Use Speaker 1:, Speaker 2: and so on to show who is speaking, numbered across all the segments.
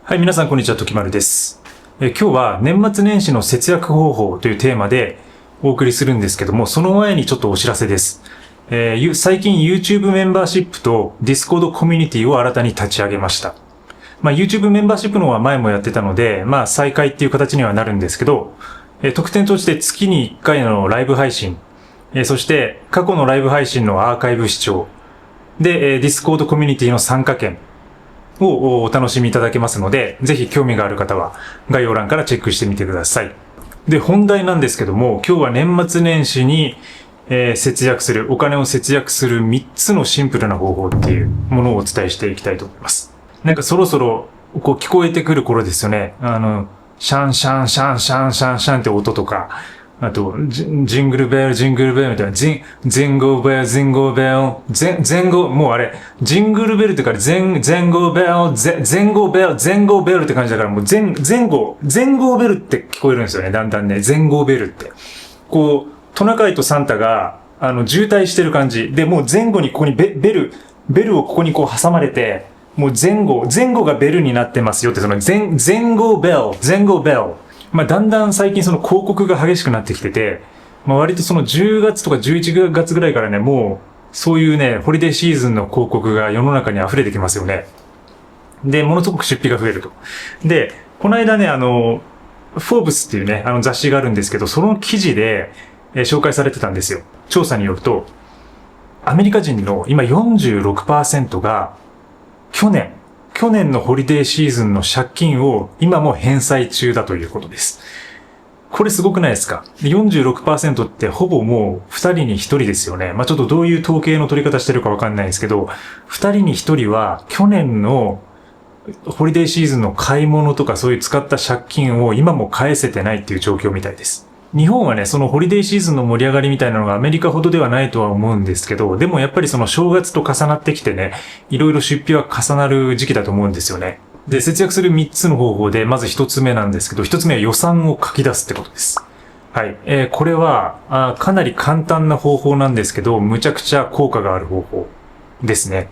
Speaker 1: はい、皆さんこんにちは、ときまるです。今日は年末年始の節約方法というテーマでお送りするんですけども、その前にちょっとお知らせです。最近 YouTube メンバーシップと Discord コミュニティを新たに立ち上げました。YouTube メンバーシップの方は前もやってたので、再開っていう形にはなるんですけど、特典として月に1回のライブ配信、そして過去のライブ配信のアーカイブ視聴、で、Discord コミュニティの参加券をお楽しみいただけますので、ぜひ興味がある方は概要欄からチェックしてみてください。で、本題なんですけども、今日は年末年始に、お金を節約する3つのシンプルな方法っていうものをお伝えしていきたいと思います。なんかそろそろ聞こえてくる頃ですよね。シャンシャンシャンシャンシャンシャンって音とか、あと、ジングルベル、ジングルベルみたいな、前後ベル、前後ベル、前後、もうあれ、ジングルベルってから前後ベル、前後ベル、前後ベルって感じだから、もう前後ベルって聞こえるんですよね、だんだんね、前後ベルって。トナカイとサンタが、渋滞してる感じ。で、もう前後にここにベルをここに挟まれて、もう前後がベルになってますよって、その前後ベル。だんだん最近その広告が激しくなってきてて、割とその10月とか11月ぐらいからね、もう、そういうね、ホリデーシーズンの広告が世の中に溢れてきますよね。で、ものすごく出費が増えると。で、この間ね、フォーブスっていうね、雑誌があるんですけど、その記事で、紹介されてたんですよ。調査によると、アメリカ人の今 46% が、去年のホリデーシーズンの借金を今も返済中だということです。これすごくないですか？ 46% ってほぼもう2人に1人ですよね。ちょっとどういう統計の取り方してるかわかんないんですけど、2人に1人は去年のホリデーシーズンの買い物とかそういう使った借金を今も返せてないっていう状況みたいです。日本はね、そのホリデーシーズンの盛り上がりみたいなのがアメリカほどではないとは思うんですけど、でもやっぱりその正月と重なってきてね、いろいろ出費は重なる時期だと思うんですよね。で、節約する3つの方法で、まず1つ目なんですけど、1つ目は予算を書き出すってことです。はい。これはかなり簡単な方法なんですけど、むちゃくちゃ効果がある方法ですね。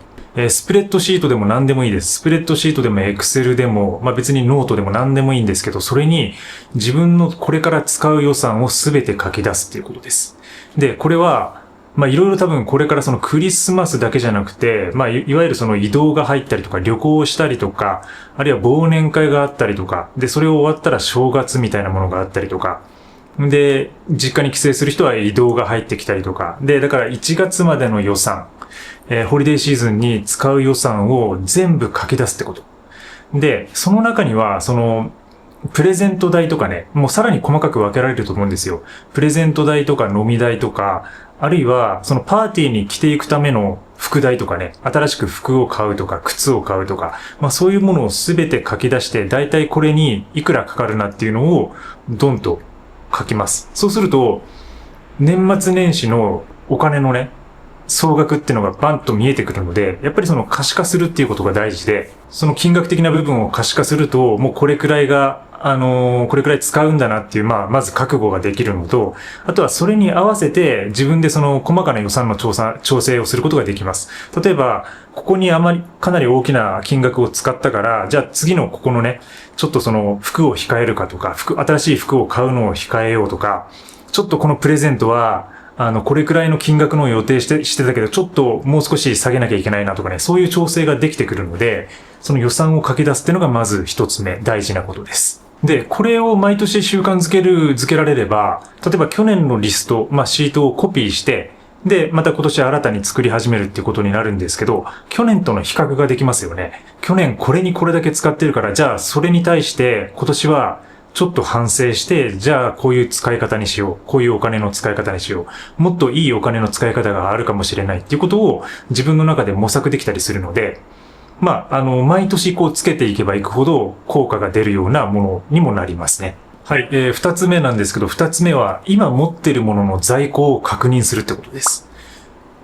Speaker 1: スプレッドシートでも何でもいいです。スプレッドシートでもエクセルでも、別にノートでも何でもいいんですけど、それに自分のこれから使う予算をすべて書き出すっていうことです。で、これは、いろいろ多分これからそのクリスマスだけじゃなくて、いわゆるその移動が入ったりとか、旅行をしたりとか、あるいは忘年会があったりとか、で、それを終わったら正月みたいなものがあったりとか、で、実家に帰省する人は移動が入ってきたりとか、で、だから1月までの予算、ホリデーシーズンに使う予算を全部書き出すってこと。で、その中には、プレゼント代とかね、もうさらに細かく分けられると思うんですよ。プレゼント代とか飲み代とか、あるいは、そのパーティーに着ていくための服代とかね、新しく服を買うとか、靴を買うとか、そういうものをすべて書き出して、だいたいこれにいくらかかるなっていうのを、ドンと書きます。そうすると、年末年始のお金のね、総額っていうのがバンと見えてくるので、やっぱりその可視化するっていうことが大事で、その金額的な部分を可視化すると、もうこれくらい使うんだなっていう、まず覚悟ができるのと、あとはそれに合わせて自分でその細かな予算の調整をすることができます。例えば、ここにかなり大きな金額を使ったから、じゃあ次のここのね、ちょっとその服を控えるかとか、新しい服を買うのを控えようとか、ちょっとこのプレゼントは、これくらいの金額の予定してたけど、ちょっともう少し下げなきゃいけないなとかね、そういう調整ができてくるので、その予算を書き出すっていうのがまず一つ目、大事なことです。で、これを毎年習慣づけられれば、例えば去年のリスト、シートをコピーして、で、また今年新たに作り始めるっていうことになるんですけど、去年との比較ができますよね。去年これにこれだけ使ってるから、じゃあそれに対して今年はちょっと反省して、じゃあこういう使い方にしよう。こういうお金の使い方にしよう。もっといいお金の使い方があるかもしれないっていうことを自分の中で模索できたりするので、毎年つけていけばいくほど効果が出るようなものにもなりますね。はい、二つ目なんですけど、二つ目は今持っているものの在庫を確認するってことです。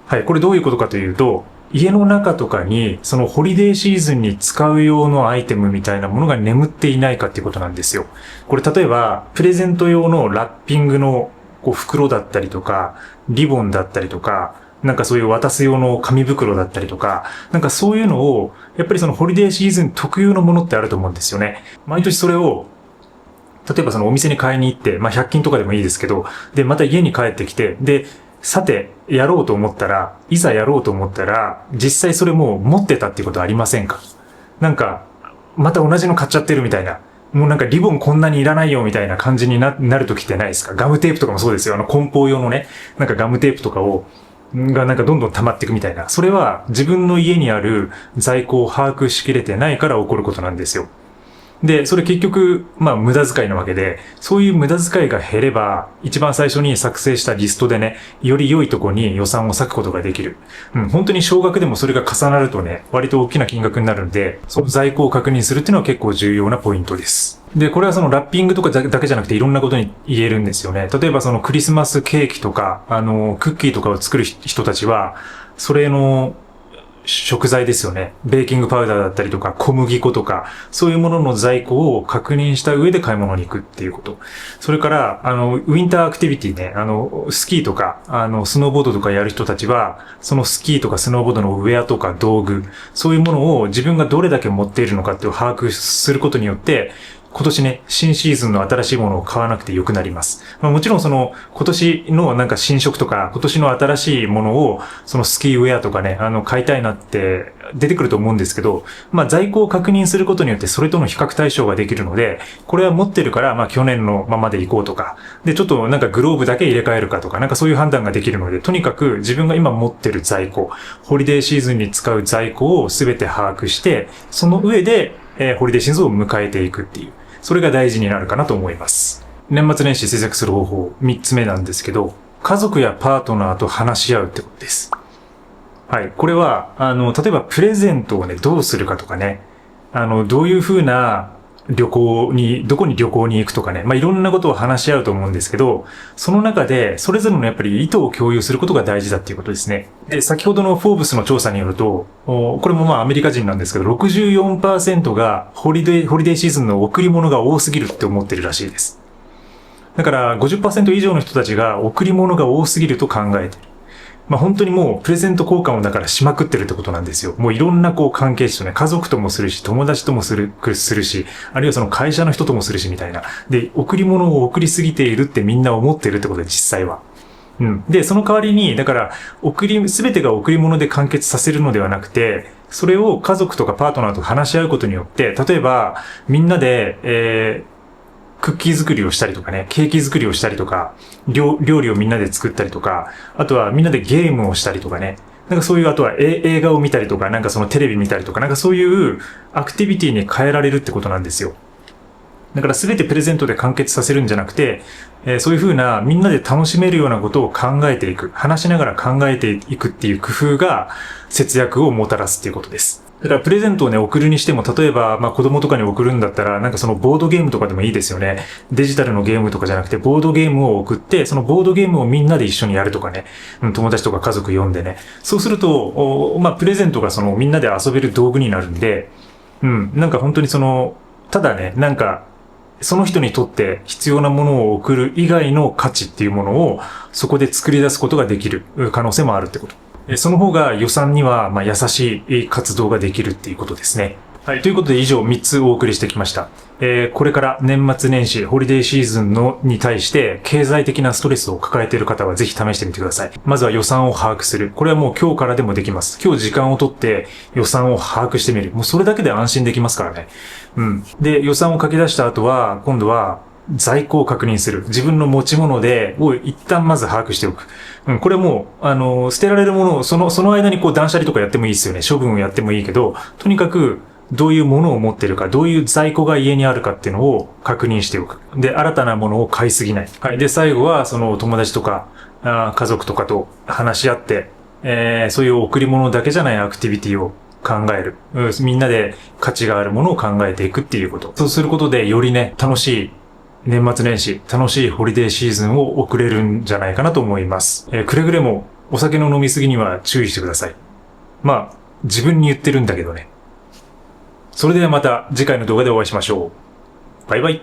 Speaker 1: はい、これどういうことかというと、家の中とかにそのホリデーシーズンに使う用のアイテムみたいなものが眠っていないかっていうことなんですよ。これ例えばプレゼント用のラッピングの袋だったりとか、リボンだったりとか、なんかそういう渡す用の紙袋だったりとか、なんかそういうのを、やっぱりそのホリデーシーズン特有のものってあると思うんですよね。毎年それを、例えばそのお店に買いに行って、100均とかでもいいですけど、で、また家に帰ってきて、で、さて、やろうと思ったら、いざやろうと思ったら、実際それもう持ってたっていうことありませんか？なんか、また同じの買っちゃってるみたいな。もうなんかリボンこんなにいらないよみたいな感じになる時ってないですか？ガムテープとかもそうですよ。梱包用のね、なんかガムテープとかがなんかどんどん溜まっていくみたいな。それは自分の家にある在庫を把握しきれてないから起こることなんですよ。で、それ結局、無駄遣いなわけで、そういう無駄遣いが減れば、一番最初に作成したリストでね、より良いとこに予算を割くことができる。本当に少額でもそれが重なるとね、割と大きな金額になるんで、その在庫を確認するっていうのは結構重要なポイントです。で、これはそのラッピングとかだけじゃなくていろんなことに言えるんですよね。例えばそのクリスマスケーキとか、クッキーとかを作る人たちは、それの、食材ですよね。ベーキングパウダーだったりとか小麦粉とか、そういうものの在庫を確認した上で買い物に行くっていうこと。それから、ウィンターアクティビティね、スキーとか、スノーボードとかやる人たちは、そのスキーとかスノーボードのウェアとか道具、そういうものを自分がどれだけ持っているのかっていうのを把握することによって、今年ね、新シーズンの新しいものを買わなくてよくなります。もちろんその、今年のなんか新色とか、今年の新しいものを、そのスキーウェアとかね、買いたいなって出てくると思うんですけど、在庫を確認することによってそれとの比較対象ができるので、これは持ってるから、去年のままでいこうとか、で、ちょっとなんかグローブだけ入れ替えるかとか、なんかそういう判断ができるので、とにかく自分が今持ってる在庫、ホリデーシーズンに使う在庫を全て把握して、その上で、ホリデーシーズンを迎えていくっていう。それが大事になるかなと思います。年末年始節約する方法、3つ目なんですけど、家族やパートナーと話し合うってことです。はい。これは、例えばプレゼントをね、どうするかとかね、どういう風などこに旅行に行くとかね、いろんなことを話し合うと思うんですけど、その中で、それぞれのやっぱり意図を共有することが大事だっていうことですね。で、先ほどのフォーブスの調査によると、これもアメリカ人なんですけど、64% がホリデーシーズンの贈り物が多すぎるって思ってるらしいです。だから 50% 以上の人たちが贈り物が多すぎると考えている。本当にもうプレゼント交換をだからしまくってるってことなんですよ。もういろんな関係値とね、家族ともするし、友達ともするし、あるいはその会社の人ともするしみたいな。で、贈り物を贈りすぎているってみんな思ってるってことで実際は。で、その代わりに、だから、すべてが贈り物で完結させるのではなくて、それを家族とかパートナーと話し合うことによって、例えば、みんなで、クッキー作りをしたりとかね、ケーキ作りをしたりとか、料理をみんなで作ったりとか、あとはみんなでゲームをしたりとかね、なんかそういう、あとは映画を見たりとか、なんかそのテレビ見たりとか、なんかそういうアクティビティに変えられるってことなんですよ。だから全てプレゼントで完結させるんじゃなくて、そういう風なみんなで楽しめるようなことを考えていく、話しながら考えていくっていう工夫が節約をもたらすっていうことです。だからプレゼントをね、送るにしても、例えば、子供とかに送るんだったら、なんかそのボードゲームとかでもいいですよね。デジタルのゲームとかじゃなくて、ボードゲームを送って、そのボードゲームをみんなで一緒にやるとかね。友達とか家族呼んでね。そうすると、プレゼントがそのみんなで遊べる道具になるんで、なんか本当にただね、なんか、その人にとって必要なものを送る以外の価値っていうものをそこで作り出すことができる可能性もあるってこと。その方が予算には優しい活動ができるっていうことですね。はい。ということで以上3つお送りしてきました。これから年末年始、ホリデーシーズンに対して経済的なストレスを抱えている方はぜひ試してみてください。まずは予算を把握する。これはもう今日からでもできます。今日時間をとって予算を把握してみる。もうそれだけで安心できますからね。で、予算を書き出した後は、今度は在庫を確認する。自分の持ち物を一旦まず把握しておく。これも捨てられるものを、その間に断捨離とかやってもいいですよね。処分をやってもいいけど、とにかく、どういうものを持ってるか、どういう在庫が家にあるかっていうのを確認しておく。で、新たなものを買いすぎない。はい。で、最後は、友達とか、家族とかと話し合って、そういう贈り物だけじゃないアクティビティを考える。みんなで価値があるものを考えていくっていうこと。そうすることで、よりね、楽しい年末年始、楽しいホリデーシーズンを送れるんじゃないかなと思います。くれぐれもお酒の飲みすぎには注意してください。自分に言ってるんだけどね。それではまた次回の動画でお会いしましょう。バイバイ。